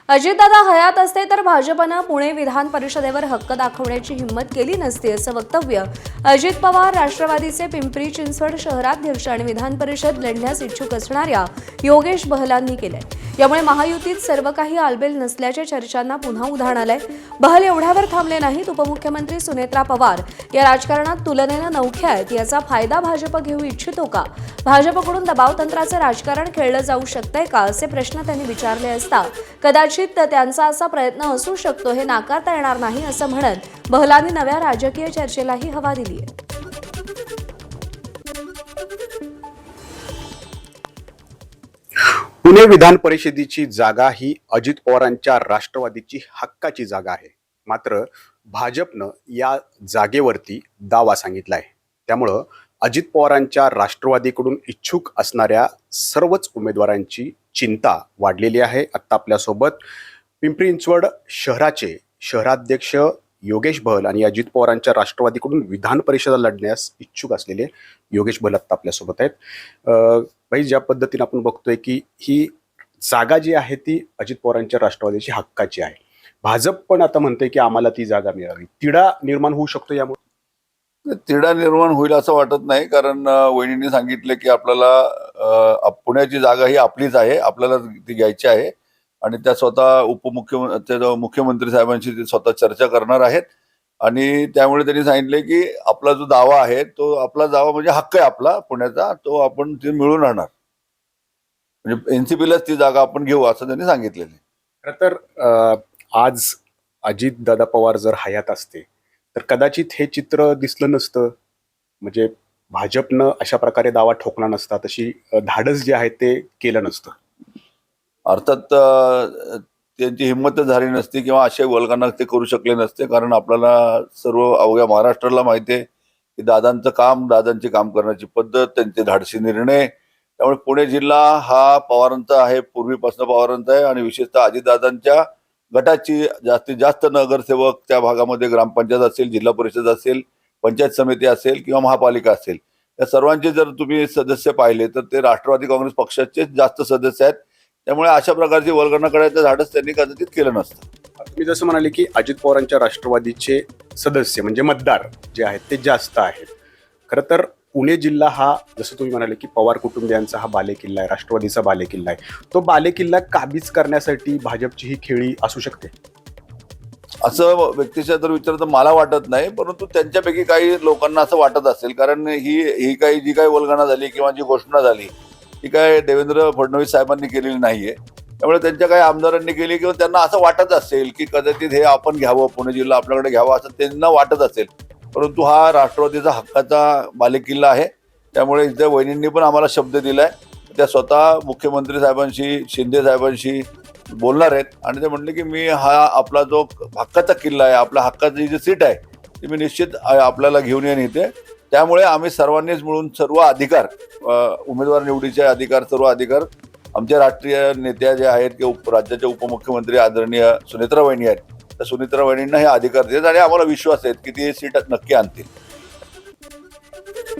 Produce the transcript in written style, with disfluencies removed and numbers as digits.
अजितदादा हयात असते तर भाजपनं पुणे विधान परिषदेवर हक्क दाखवण्याची हिंमत केली नसती असं वक्तव्य अजित पवार राष्ट्रवादीचे पिंपरी चिंचवड शहराध्यक्ष आणि विधान परिषद लढण्यास इच्छुक असणाऱ्या योगेश बहलांनी केलंय। यामुळे महायुतीत सर्व काही आलबेल नसल्याच्या चर्चांना पुन्हा उधाण आलंय। बहल एवढ्यावर थांबले नाहीत। उपमुख्यमंत्री सुनेत्रा पवार या राजकारणात तुलनेनं नवख्या आहेत। याचा फायदा भाजप घेऊ इच्छितो का? भाजपकडून दबाव तंत्राचं राजकारण खेळलं जाऊ शकतंय का असे प्रश्न त्यांनी विचारले असता कदाचित त्यांचा असा प्रयत्न असू शकतो हे नाकारता येणार नाही असं म्हणत बहलांनी नव्या राजकीय चर्चेलाही हवा दिली आहे। पुणे विधान परिषदेची जागा ही अजित पवारांच्या राष्ट्रवादीची हक्काची जागा आहे। मात्र भाजपनं या जागेवरती दावा सांगितलाय। त्यामुळं अजित पवारांच्या राष्ट्रवादीकडून इच्छुक असणाऱ्या सर्वच उमेदवारांची चिंता वाढलेली आहे। आता आपल्यासोबत पिंपरी चिंचवड शहराचे शहराध्यक्ष योगेश बहल आणि अजित पवारांच्या राष्ट्रवादीकडून विधान परिषद लढण्यास इच्छुक असलेले योगेश बहल आता आपल्यासोबत आहेत। भाई, ज्या पद्धतीने आपण बघतोय की ही जागा जी आहे ती अजित पवारांच्या राष्ट्रवादीची हक्काची आहे। भाजप पण आता म्हणते की आम्हाला ती जागा मिळावी। तिढा निर्माण होऊ शकतो यामुळे? तिढा निर्माण होईल असं वाटत नाही, कारण वहिनींनी सांगितलं की आपल्याला पुण्याची जागा ही आपलीच आहे, आपल्याला ती घ्यायची आहे आणि त्या स्वतः मुख्यमंत्री साहेबांशी ते स्वतः चर्चा करणार आहेत। आणि त्यामुळे त्यांनी सांगितले की आपला जो दावा आहे तो आपला दावा म्हणजे हक्क आहे आपला पुण्याचा, तो आपण ते मिळून राहणार, म्हणजे एनसीपीलाच ती जागा आपण घेऊ असं त्यांनी सांगितलेलं आहे। खरं तर आज अजितदादा पवार जर हयात असते तर कदाचित हे चित्र दिसलं नसतं, म्हणजे भाजपनं अशा प्रकारे दावा ठोकला नसता, तशी धाडस जे आहे ते केलं नसतं। अर्थात त्यांची हिंमतच झाली नसती किंवा अशा वल्गना ते करू शकले नसते, कारण आपल्याला सर्व अवघ्या महाराष्ट्राला माहिती आहे की दादांचं काम, दादांची काम करण्याची पद्धत, त्यांचे धाडसी निर्णय। त्यामुळे पुणे जिल्हा हा पवारांचा आहे, पूर्वीपासून पवारांचा आहे आणि विशेषतः अजितदादांच्या गटाची जास्तीत जास्त नगरसेवक त्या भागामध्ये ग्रामपंचायत असेल, जिल्हा परिषद असेल, पंचायत समिती असेल किंवा महापालिका असेल, या सर्वांचे जर तुम्ही सदस्य पाहिले तर ते राष्ट्रवादी काँग्रेस पक्षाचेच जास्त सदस्य आहेत। त्यामुळे अशा प्रकारची वल्गना करायचं धाडस त्यांनी कदाचित केलं नसतं। तुम्ही जसं म्हणाले की अजित पवारांच्या राष्ट्रवादीचे सदस्य म्हणजे मतदार जे आहेत ते जास्त आहेत। खरं तर पुणे जिल्हा हा, जसं तुम्ही म्हणाले की पवार कुटुंबियांचा हा बालेकिल्ला आहे, राष्ट्रवादीचा बालेकिल्ला आहे। तो बालेकिल्ला काबीज करण्यासाठी भाजपची ही खेळी असू शकते असं व्यक्तिशः तर विचार तर मला वाटत नाही, परंतु त्यांच्यापैकी काही लोकांना असं वाटत असेल, कारण ही काही जी काही वल्गना झाली किंवा जी घोषणा झाली ती काय देवेंद्र फडणवीस साहेबांनी केलेली नाहीये। त्यामुळे त्यांच्या काही आमदारांनी केली किंवा त्यांना असं वाटत असेल की कदाचित हे आपण घ्यावं, पुणे जिल्हा आपल्याकडे घ्यावा असं त्यांना वाटत असेल, परंतु हा राष्ट्रवादीचा हक्काचा बालेकिल्ला आहे। त्यामुळे इथे वहिनींनी पण आम्हाला शब्द दिलाय, त्या स्वतः मुख्यमंत्री साहेबांशी, शिंदे साहेबांशी बोलणार आहेत आणि ते म्हणले की मी हा आपला जो हक्काचा किल्ला आहे, आपल्या हक्काची जी सीट आहे ती मी निश्चित आपल्याला घेऊन येईन इथे। त्यामुळे आम्ही सर्वांनीच मिळून सर्व अधिकार, उमेदवार निवडीचे अधिकार, सर्व अधिकार आमच्या राष्ट्रीय नेत्या जे आहेत किंवा राज्याचे उपमुख्यमंत्री आदरणीय सुनेत्रा वहिनी आहेत, त्या सुनेत्रा वहिनींना हे अधिकार देत आणि आम्हाला विश्वास आहे की ती सीट नक्की आणतील।